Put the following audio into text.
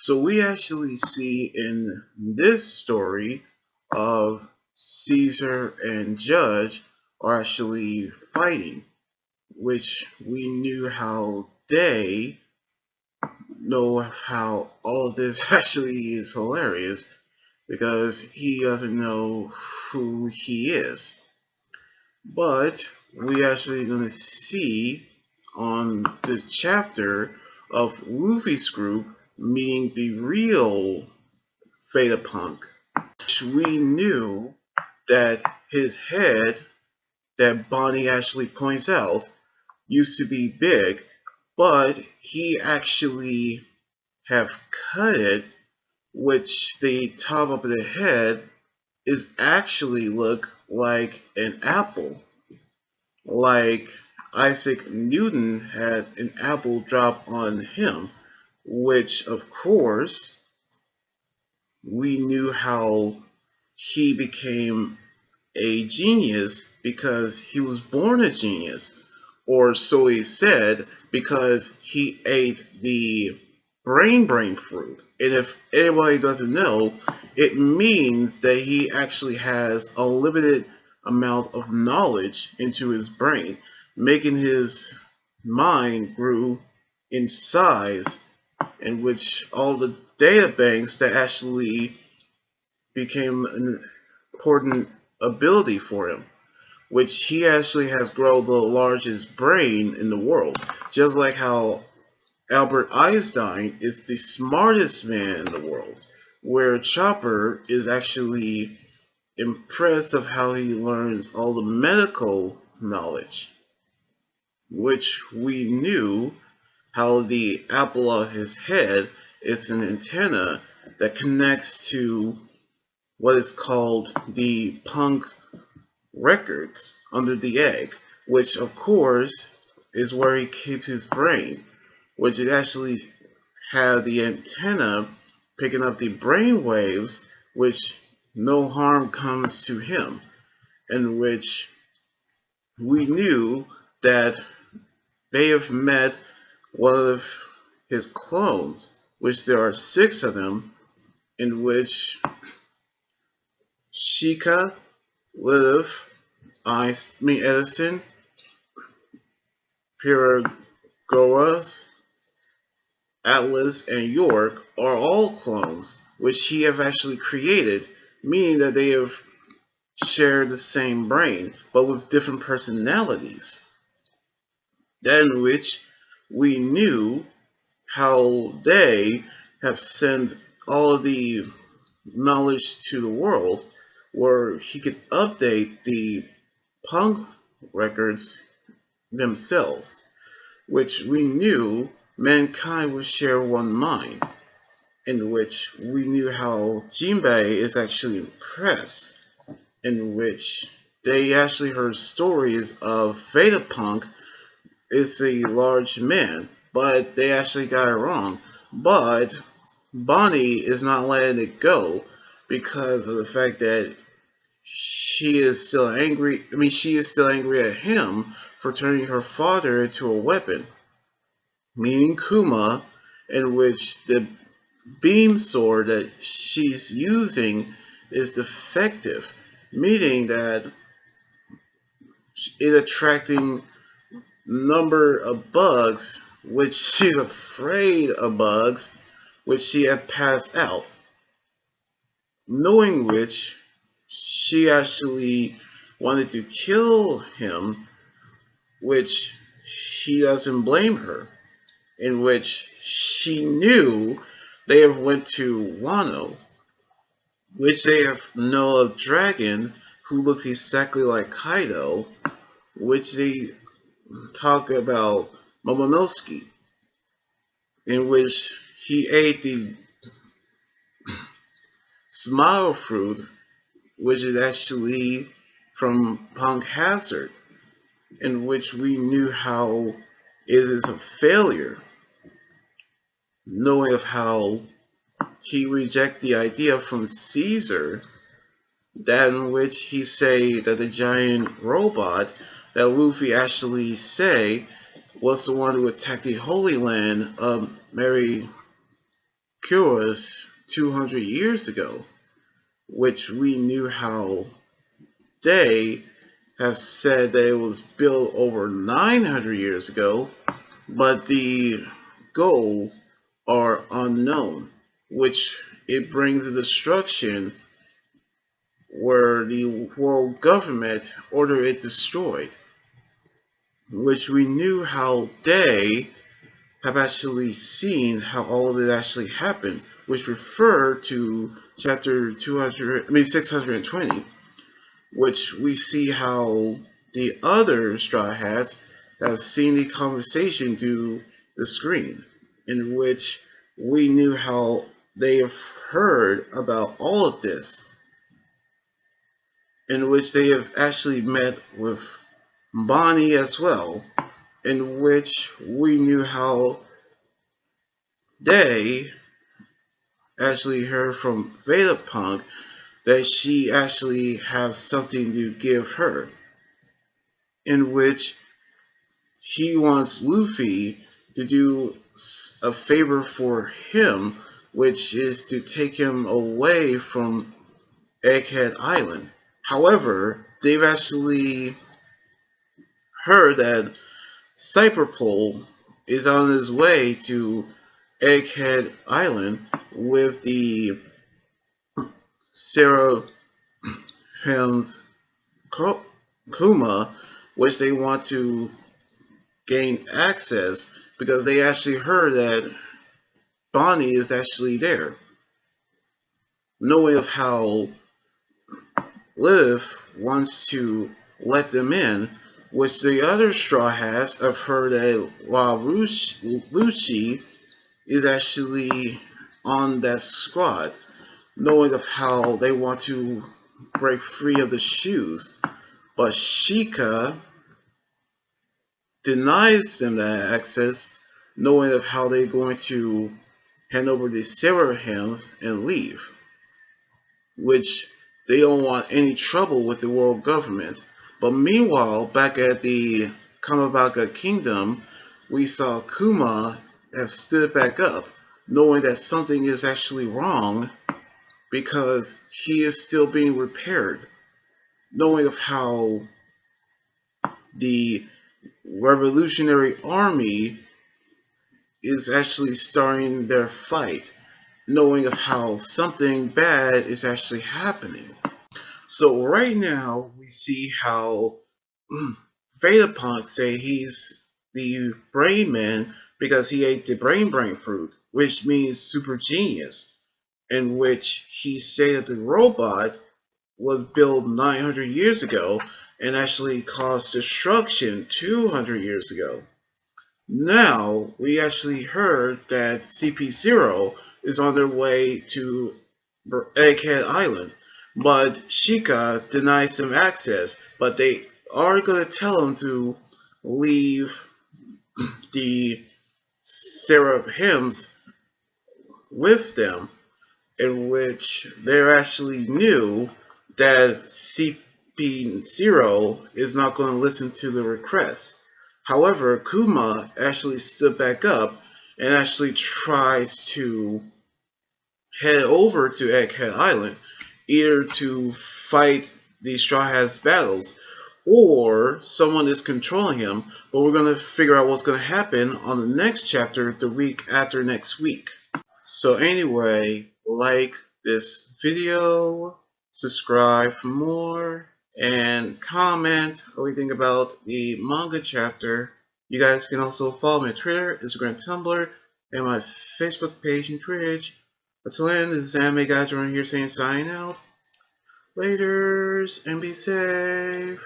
So we actually see in this story of Caesar and Judge are actually fighting, which we knew how they know how all of this actually is hilarious because he doesn't know who he is. But we actually going to see on this chapter of Luffy's group meeting the real Vegapunk. We knew that his head, that Bonnie actually points out, used to be big, but he actually have cut it, which the top of the head is actually look like an apple. Like Isaac Newton had an apple drop on him, which of course we knew how he became a genius because he was born a genius, or so he said, because he ate the brain fruit. And if anybody doesn't know, it means that he actually has a limited amount of knowledge into his brain, making his mind grew in size, in which all the data banks that actually became an important ability for him, which he actually has grown the largest brain in the world. Just like how Albert Einstein is the smartest man in the world, where Chopper is actually impressed of how he learns all the medical knowledge, which we knew how the apple on his head is an antenna that connects to what is called the punk records under the egg, which of course is where he keeps his brain, which it actually had the antenna picking up the brain waves, which no harm comes to him, in which we knew that they have met one of his clones, which there are six of them, in which Shika, Lilith, Edison, Pyragoras, Atlas, and York are all clones, which he have actually created, meaning that they have shared the same brain, but with different personalities. Then which we knew how they have sent all of the knowledge to the world, where he could update the punk records themselves, which we knew mankind would share one mind, in which we knew how Jinbei is actually impressed, in which they actually heard stories of Vegapunk is a large man, but they actually got it wrong. But Bonnie is not letting it go because of the fact that she is still angry. I mean, she is still angry at him for turning her father into a weapon, meaning Kuma, in which the beam sword that she's using is defective, meaning that it attracting number of bugs, which she's afraid of bugs, which she had passed out. Knowing which, she actually wanted to kill him, which he doesn't blame her, in which she knew they have went to Wano, which they have know of dragon who looks exactly like Kaido, which they talk about Momonosuke, in which he ate the smile fruit, which is actually from Punk Hazard, in which we knew how it is a failure, knowing of how he reject the idea from Caesar, that in which he say that the giant robot that Luffy actually say was the one who attacked the Holy Land of Kyora's 200 years ago, which we knew how they have said that it was built over 900 years ago, but the goals are unknown, which it brings a destruction where the world government ordered it destroyed, which we knew how they have actually seen how all of it actually happened, which refer to chapter 620, which we see how the other Straw Hats have seen the conversation through the screen, in which we knew how they have heard about all of this, in which they have actually met with Bonnie as well, in which we knew how they actually heard from Vegapunk that she actually has something to give her, in which he wants Luffy to do a favor for him, which is to take him away from Egghead Island. However, they've actually heard that Cyberpole is on his way to Egghead Island with the Seraphim's Kuma, which they want to gain access because they actually heard that Bonnie is actually there. Knowing of how Liv wants to let them in, which the other Straw Hats have heard that while Lucci is actually on that squad, knowing of how they want to break free of the shoes. But Sheikah denies them that access, knowing of how they're going to hand over the Seraphim and leave, which they don't want any trouble with the world government. But meanwhile, back at the Kamabaka Kingdom, we saw Kuma have stood back up, knowing that something is actually wrong because he is still being repaired, knowing of how the Revolutionary Army is actually starting their fight, knowing of how something bad is actually happening. So right now we see how Vegapunk say he's the brain man because he ate the brain fruit, which means super genius, in which he said that the robot was built 900 years ago and actually caused destruction 200 years ago. Now, we actually heard that CP0 is on their way to Egghead Island, but Sheikah denies them access, but they are going to tell them to leave the Seraphims with them, in which they actually knew that CP0 is not going to listen to the request. However, Kuma actually stood back up and actually tries to head over to Egghead Island, either to fight the Straw Hats battles, or someone is controlling him, but we're going to figure out what's going to happen on the next chapter the week after next week. So anyway, like this video, subscribe for more, and comment what you think about the manga chapter. You guys can also follow me on Twitter, Instagram, Tumblr, and my Facebook page and Twitch. Until then, this is Anime Guys around here saying sign out. Laters, and be safe.